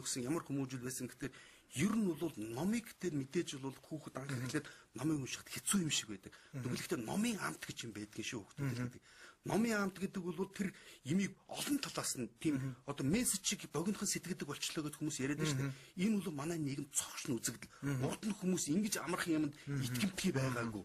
өгсөн ямар хүмүүжил байсан гэхээр ер нь бол номыг тэр мэдээж бол хүүхэд анх эхлээд номыг уншихад хэцүү юм шиг байдаг. Тэгвэл номын амт гэж юм байдгийн шүү хүүхдүүд. Номын амт гэдэг бол тэр имийг олон талаас нь тийм одоо мессежийг богинохон сэтгэдэг болчлоо гэж хүмүүс яриад байна шүү дээ. Энэ бол манай нийгэм цогш нь үзэгдэл. Урд нь хүмүүс ингэж амархан юмд итгэмтгий байгаагүй.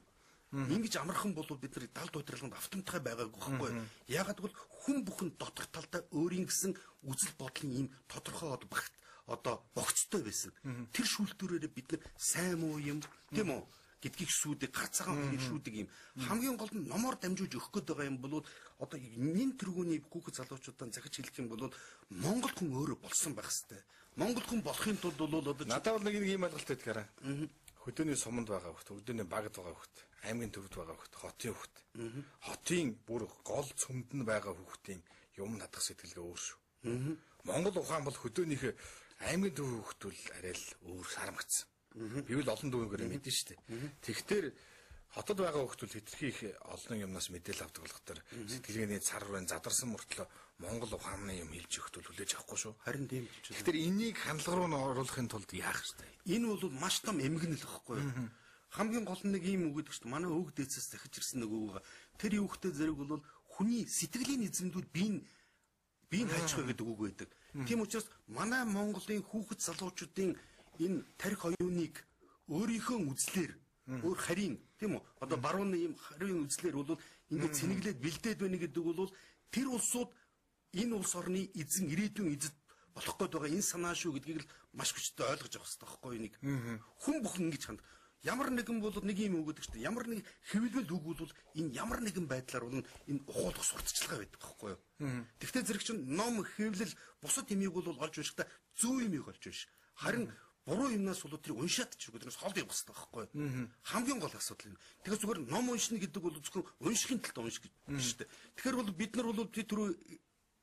Ингэж амархан бол бид нар далд удирдлаганд автоматтай байгаагүй байхгүй. Яагаад гэвэл хүн бүхэн дотор талдаа өөрийн гэсэн үзэл бодлын ийм тодорхой багт одоо богцтой байсан. Тэр шүүлтүүрээр бид нар сайн муу юм тийм үү гэдгийг шүүдэг, гарцаагаан шүүдэг юм. Хамгийн гол нь номоор дамжуулж өгөх гээд байгаа юм бол одоо нэн тэргүүний хүүхэд залуучуудаа захиж хэлэх юм бол Монгол хүн өөрөө болсон байх хэвээр. Монгол хүн болохын тулд бол одоо надад бол нэг юм ойлголт байдаг хараа. Хөдөөний суманд байгаа хөхт, хөдөөний багд байгаа хөхт, аймгийн төвд байгаа хөхт, хотын хөхт. Хотын бүр гол цөмд нь байгаа хөхтийн юм надах сэтгэлгээ өөр шүү. Монгол ухаан бол хөдөөнийхөө аймгийн төв хөхт бол арай л өөр сарамгцсан. Би бол олон дүүнгээр мэдэн штэ. Тэгэхээр хотод байгаа хөхт бол хэтэрхий их олон юмнаас мэдээлэл авдаг болохоор сэтгэлгээний цар руу задарсан мөртлөө Монгол ухааны юм хэлж өгөхт бол хүлээж авахгүй шүү. Харин тийм. Тэгэхээр энийг хандлага руу оруулахын тулд яах вэ? Энэ бол маш том эмгэнэл гэхгүй юу? Хамгийн гол нь нэг юм үг гэдэг чинь манай өг дээдсээс захиж ирсэн нэг үг. Тэр юухтэй зэрэг бол хүний сэтгэлийн эзэмдүүд биеийг хайчих вэ гэдэг үг байдаг. Тийм учраас манай Монголын хүүхэд залуучуудын энэ тарих оюуныг өөрийнхөө үзлээр өөр харийн тийм үү одоо барууны ийм харийн үзлэр бол ингээд цэнэглээд бэлдээд байна гэдэг бол тэр улсууд энэ улс орны эзэн ирээдүйн эзэд болох гээд байгаа энэ санаа шүү гэдгийг л маш хүчтэй ойлгож авах хэрэгтэй байхгүй нэг хүн бүхэн ингэж ханд ямар нэгэн бол нэг юм өгöd гэж чинь ямар нэг хэвлэл үг бол энэ ямар нэгэн байдлаар бол энэ ухуулах сурталчилгаа байдаг байхгүй юу. Тэгвэл зэрэг чинь ном хэвлэл бусад юмыг бол олж уншихдаа зөв юмыг олж унш. Харин буруу юмнаас бол тэр уншаад ч үгднээс холд явах хэрэгтэй байхгүй юу. Хамгийн гол асуудал юм. Тэгэхээр зүгээр ном уншина гэдэг бол зөвхөн уншихын талд унших гэдэг шүү дээ. Тэгэхээр бол бид нар бол тэр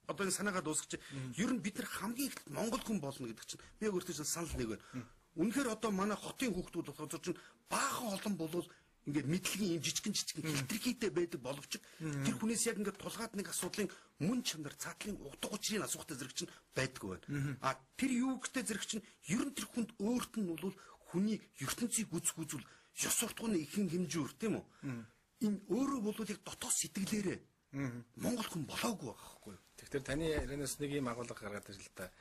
одоо энэ санаагаа дуусгаж ер нь бид нар хамгийн ихд Монгол хүн болно гэдэг чинь би өөртөө санал нэг байна. Үнэхээр одоо манай хотын хүүхдүүд болохоор чинь баахан олон болвол ингээд мэдлэгийн юм жижигэн хитрхийтэй байдаг боловч тэр хүнээс яг ингээд тулгаад нэг асуудлын мөн чанар цаатлын утга учирыг асуухтай зэрэг чинь байдаггүй байна. А тэр юу гэхтэй зэрэг чинь ер нь тэр хүнд өөрт нь бол хүний ертөнцийг үзүүл ёс суртахууны ихэн хэмжүүр тийм үү? Энэ өөрөө бол яг дотоод сэтгэлээрээ Монгол хүн болоогүй байхгүй. Тэгэхээр таны ярианаас нэг юм агуулга гаргаад ирэл та.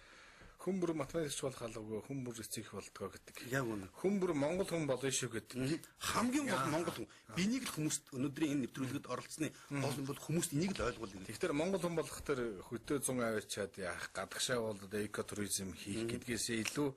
Хүн бүр математикч болох алгүй хүн бүр эцэг болдгоо гэдэг. Яг үнэ. Хүн бүр Монгол хүн болно шүү гэдэг. Хамгийн гол Монгол хүн. Бинийг л хүмүүст өнөөдрийн энэ нэвтрүүлгэд оролцсны гол нь бол хүмүүст энийг л ойлгуул. Тэгэхээр Монгол хүн болох төр хөдөө 100 аваачаад яах гадагшаа бол экотуризм хийх гэдгээсээ илүү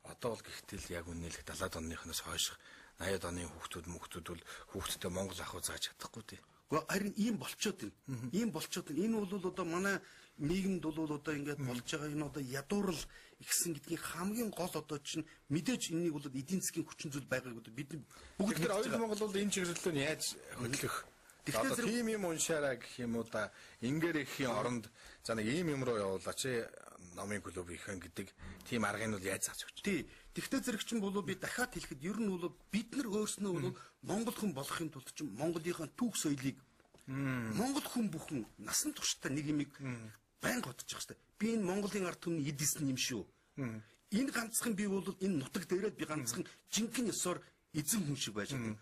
одоо бол гэхдээ яг үнэлэх 70-аад оныхноос хойш 80-аад оны хүүхдүүд бол хүүхдтэй Монгол ахуй зааж чадахгүй тий. Харин ийм болчоод байна. Ийм болчоод байна. Энэ бол одоо манай нийгэмд бол одоо ингээд болж байгаа энэ одоо ядуурл ихсэн гэдгийн хамгийн гол одоо чинь мэдээж энэнийг бол эдийн засгийн хүчин зүйл байгааг бид бүгд тэр оюун Монгол бол энэ чиглэлөө яаж хөдлөх Тэгэхээр тийм юм уншаараа гэх юм уу да ингээд ихийн оронд за нэг ийм юм руу явуулаач номын клуб ихэн гэдэг тийм аргыг нь бол яаж зааж өгч. Тий. Тэгвэл зэрэг чинь болов би дахиад хэлэхэд ер нь бол бид нар өөрснөө бол Монгол хүн болохын тулд чинь Монголынхаа түүх соёлыг Монгол хүн бүхэн насан туршдаа нэг юмыг байнга бодож байгаа шүү дээ. Би энэ Монголын ард түмний эдисэн юм шүү. Энэ ганцхан би бол энэ нутаг дээрээ би ганцхан жинхэнэ ёсоор эзэн хүн шиг байж байгаа.